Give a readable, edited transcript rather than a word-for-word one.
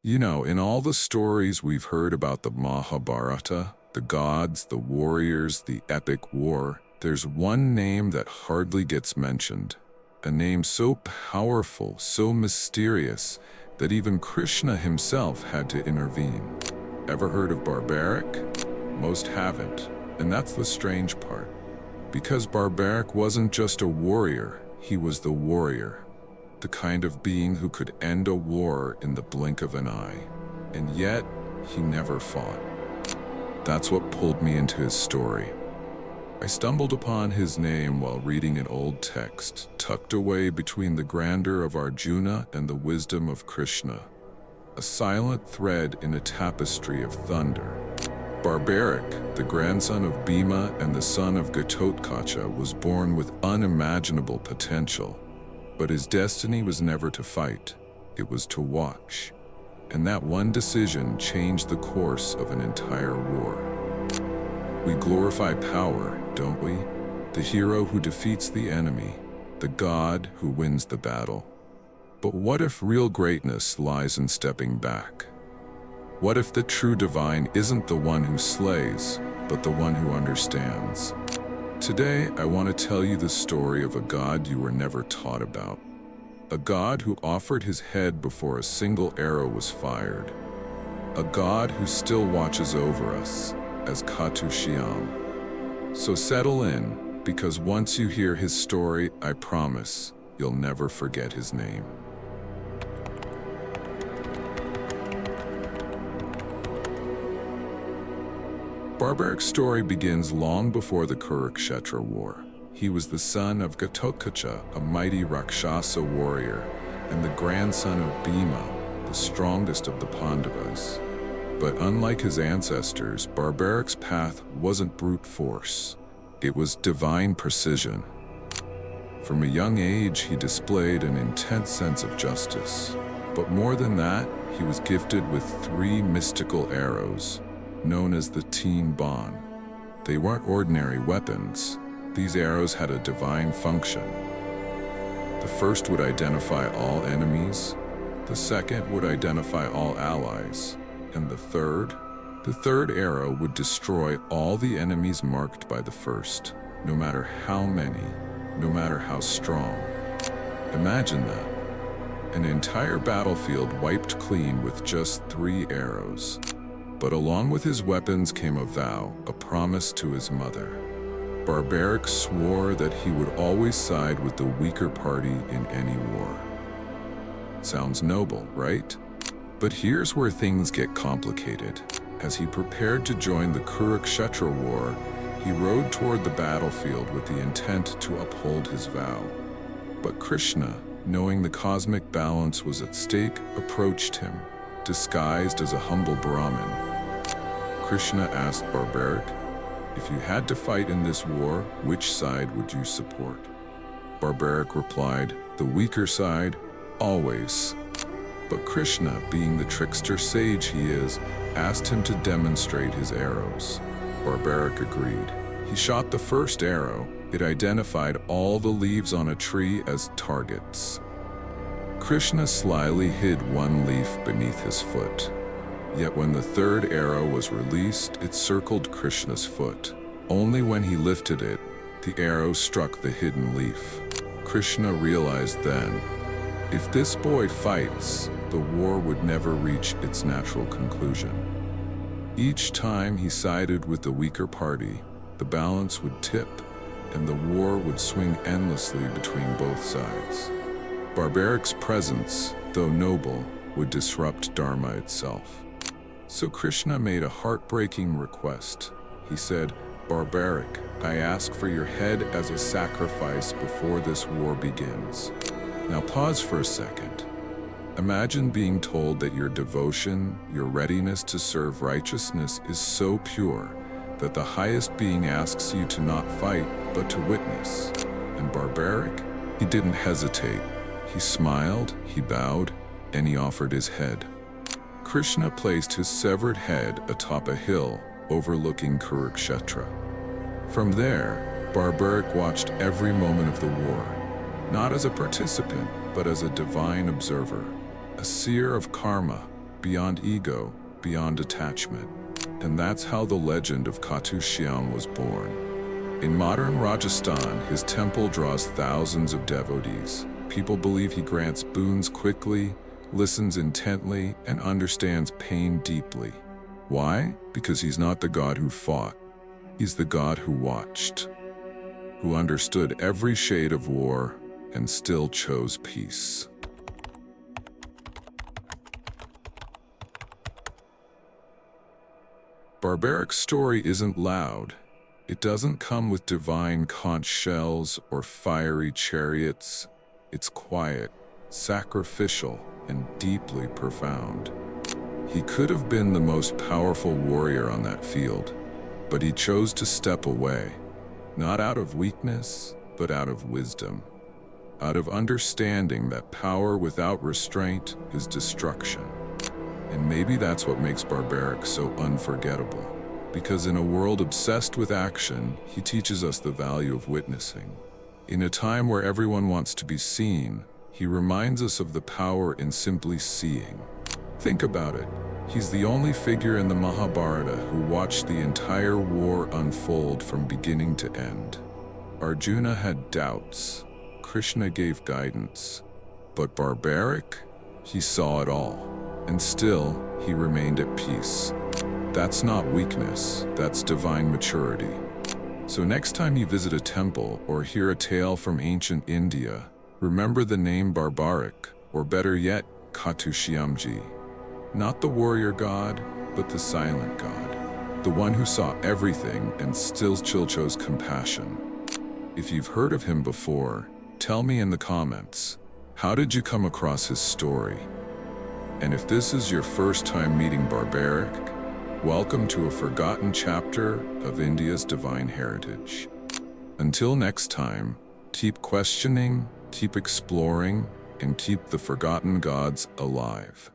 You know, in all the stories we've heard about the Mahabharata, the gods, the warriors, the epic war, there's one name that hardly gets mentioned. A name so powerful, so mysterious, that even Krishna himself had to intervene. Ever heard of Barbarik? Most haven't, and that's the strange part. Because Barbarik wasn't just a warrior, he was the warrior. The kind of being who could end a war in the blink of an eye. And yet, he never fought. That's what pulled me into his story. I stumbled upon his name while reading an old text, tucked away between the grandeur of Arjuna and the wisdom of Krishna. A silent thread in a tapestry of thunder. Barbarik, the grandson of Bhishma and the son of Ghatotkacha, was born with unimaginable potential. But his destiny was never to fight, it was to watch. And that one decision changed the course of an entire war. We glorify power, don't we? The hero who defeats the enemy, the god who wins the battle. But what if real greatness lies in stepping back? What if the true divine isn't the one who slays, but the one who understands? Today, I want to tell you the story of a god you were never taught about. A god who offered his head before a single arrow was fired. A god who still watches over us, as Khatu Shyam. So settle in, because once you hear his story, I promise, you'll never forget his name. Barbarik's story begins long before the Kurukshetra war. He was the son of Ghatotkacha, a mighty Rakshasa warrior, and the grandson of Bhishma, the strongest of the Pandavas. But unlike his ancestors, Barbarik's path wasn't brute force. It was divine precision. From a young age, he displayed an intense sense of justice. But more than that, he was gifted with 3 mystical arrows, known as the Teen Bon. They weren't ordinary weapons. These arrows had a divine function. The first would identify all enemies, the second would identify all allies, and the third arrow would destroy all the enemies marked by the first, no matter how many, no matter how strong. Imagine that. An entire battlefield wiped clean with just 3 arrows. But along with his weapons came a vow, a promise to his mother. Barbarik swore that he would always side with the weaker party in any war. Sounds noble, right? But here's where things get complicated. As he prepared to join the Kurukshetra war, he rode toward the battlefield with the intent to uphold his vow. But Krishna, knowing the cosmic balance was at stake, approached him, disguised as a humble Brahmin. Krishna asked Barbarik, if you had to fight in this war, which side would you support? Barbarik replied, the weaker side, always. But Krishna, being the trickster sage he is, asked him to demonstrate his arrows. Barbarik agreed. He shot the first arrow. It identified all the leaves on a tree as targets. Krishna slyly hid one leaf beneath his foot. Yet when the third arrow was released, it circled Krishna's foot. Only when he lifted it, the arrow struck the hidden leaf. Krishna realized then, if this boy fights, the war would never reach its natural conclusion. Each time he sided with the weaker party, the balance would tip, and the war would swing endlessly between both sides. Barbarik's presence, though noble, would disrupt dharma itself. So Krishna made a heartbreaking request. He said, Barbarik, I ask for your head as a sacrifice before this war begins. Now pause for a second. Imagine being told that your devotion, your readiness to serve righteousness is so pure that the highest being asks you to not fight, but to witness. And Barbarik, he didn't hesitate. He smiled, he bowed, and he offered his head. Krishna placed his severed head atop a hill overlooking Kurukshetra. From there, Barbarik watched every moment of the war, not as a participant, but as a divine observer, a seer of karma, beyond ego, beyond attachment. And that's how the legend of Khatu Shyam was born. In modern Rajasthan, his temple draws thousands of devotees. People believe he grants boons quickly, listens intently, and understands pain deeply. Why? Because he's not the god who fought. He's the god who watched, who understood every shade of war and still chose peace. Barbarik's story isn't loud. It doesn't come with divine conch shells or fiery chariots. It's quiet, sacrificial, and deeply profound. He could have been the most powerful warrior on that field, but he chose to step away, not out of weakness, but out of wisdom, out of understanding that power without restraint is destruction. And maybe that's what makes Barbarik so unforgettable, because in a world obsessed with action, he teaches us the value of witnessing. In a time where everyone wants to be seen, he reminds us of the power in simply seeing. Think about it. He's the only figure in the Mahabharata who watched the entire war unfold from beginning to end. Arjuna had doubts. Krishna gave guidance. But Barbarik, he saw it all. And still, he remained at peace. That's not weakness, that's divine maturity. So next time you visit a temple or hear a tale from ancient India, remember the name Barbarik, or better yet, Khatu Shyamji. Not the warrior god, but the silent god. The one who saw everything and still chose compassion. If you've heard of him before, tell me in the comments. How did you come across his story? And if this is your first time meeting Barbarik, welcome to a forgotten chapter of India's divine heritage. Until next time, keep questioning, keep exploring, and keep the forgotten gods alive.